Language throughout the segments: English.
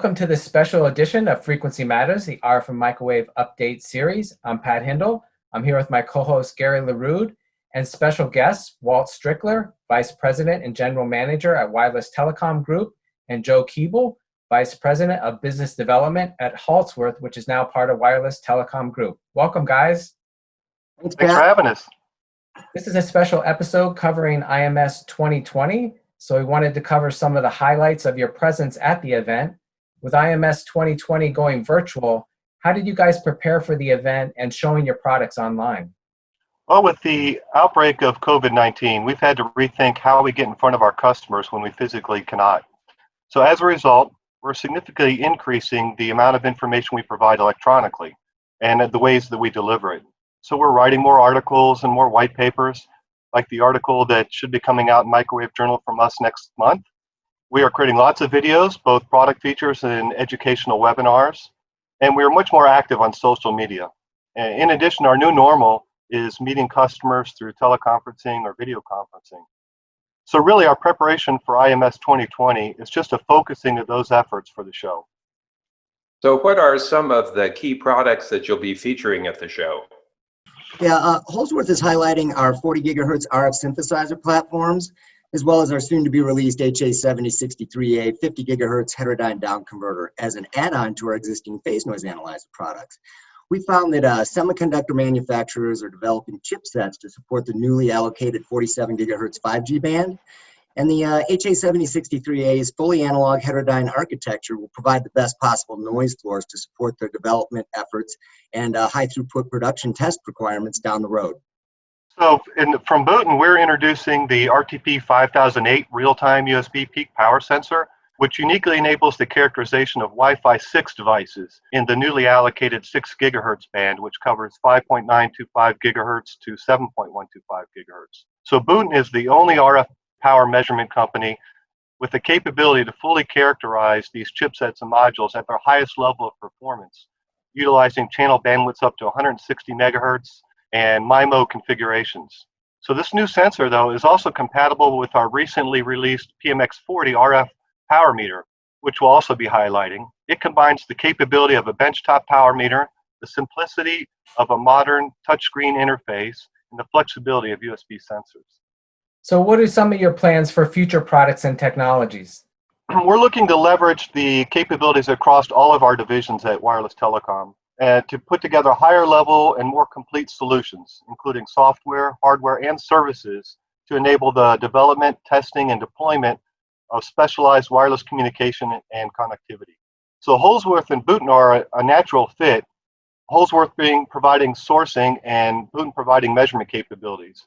Welcome to this special edition of Frequency Matters, the RF and Microwave Update Series. I'm Pat Hindle. I'm here with my co-host Gary Lerude and special guests Walt Strickler, Vice President and General Manager at Wireless Telecom Group, and Joe Koebel, Vice President of Business Development at Holzworth, which is now part of Wireless Telecom Group. Welcome, guys. Thanks for having us. This is a special episode covering IMS 2020, so we wanted to cover some of the highlights of your presence at the event. With IMS 2020 going virtual, how did you guys prepare for the event and showing your products online? Well, with the outbreak of COVID-19, we've had to rethink how we get in front of our customers when we physically cannot. So as a result, we're significantly increasing the amount of information we provide electronically and the ways that we deliver it. So we're writing more articles and more white papers, like the article that should be coming out in Microwave Journal from us next month. We are creating lots of videos, both product features and educational webinars, and we are much more active on social media. And in addition, our new normal is meeting customers through teleconferencing or video conferencing. So really our preparation for IMS 2020 is just a focusing of those efforts for the show. So what are some of the key products that you'll be featuring at the show? Yeah, Holzworth is highlighting our 40 gigahertz RF synthesizer platforms, as well as our soon-to-be-released HA7063A 50 gigahertz heterodyne down converter as an add-on to our existing phase noise analyzer products. We found that semiconductor manufacturers are developing chipsets to support the newly allocated 47 gigahertz 5G band, and the HA7063A's fully analog heterodyne architecture will provide the best possible noise floors to support their development efforts and high-throughput production test requirements down the road. So from Booten, we're introducing the RTP5008 real-time USB peak power sensor, which uniquely enables the characterization of Wi-Fi 6 devices in the newly allocated 6 gigahertz band, which covers 5.925 gigahertz to 7.125 gigahertz. So Booten is the only RF power measurement company with the capability to fully characterize these chipsets and modules at their highest level of performance, utilizing channel bandwidths up to 160 megahertz and MIMO configurations. So this new sensor, though, is also compatible with our recently released PMX40 RF power meter, which we'll also be highlighting. It combines the capability of a benchtop power meter, the simplicity of a modern touchscreen interface, and the flexibility of USB sensors. So what are some of your plans for future products and technologies? We're looking to leverage the capabilities across all of our divisions at Wireless Telecom and to put together higher level and more complete solutions, including software, hardware, and services to enable the development, testing, and deployment of specialized wireless communication and connectivity. So Holzworth and Booten are a natural fit, Holzworth providing sourcing and Booten providing measurement capabilities.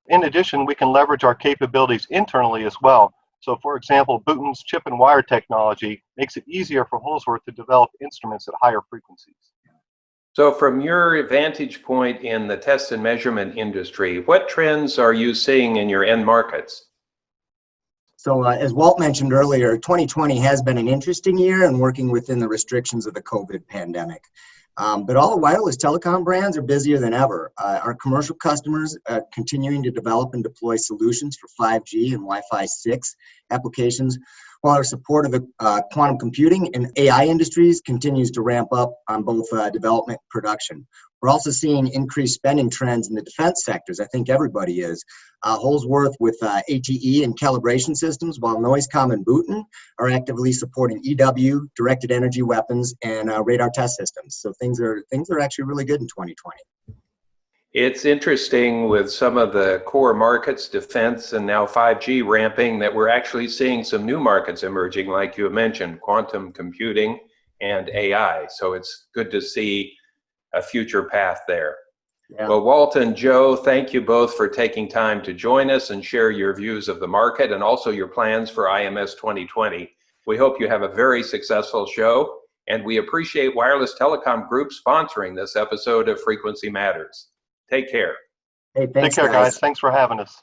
In addition, we can leverage our capabilities internally as well. So for example, Booten's chip and wire technology makes it easier for Holzworth to develop instruments at higher frequencies. So from your vantage point in the test and measurement industry, what trends are you seeing in your end markets? So as Walt mentioned earlier, 2020 has been an interesting year and working within the restrictions of the COVID pandemic. But all the wireless telecom brands are busier than ever. Our commercial customers are continuing to develop and deploy solutions for 5G and Wi-Fi 6 applications, while our support of the quantum computing and AI industries continues to ramp up on both development and production. We're also seeing increased spending trends in the defense sectors. I think everybody is. Holzworth with ATE and calibration systems, while Noisecom and Booten are actively supporting EW, directed energy weapons, and radar test systems. So things are actually really good in 2020. It's interesting with some of the core markets, defense and now 5G ramping, that we're actually seeing some new markets emerging, like you mentioned, quantum computing and AI. So it's good to see a future path there. Yeah. Well, Walt and Joe, thank you both for taking time to join us and share your views of the market and also your plans for IMS 2020. We hope you have a very successful show, and we appreciate Wireless Telecom Group sponsoring this episode of Frequency Matters. Take care. Hey, thanks, Take care, guys. Thanks for having us.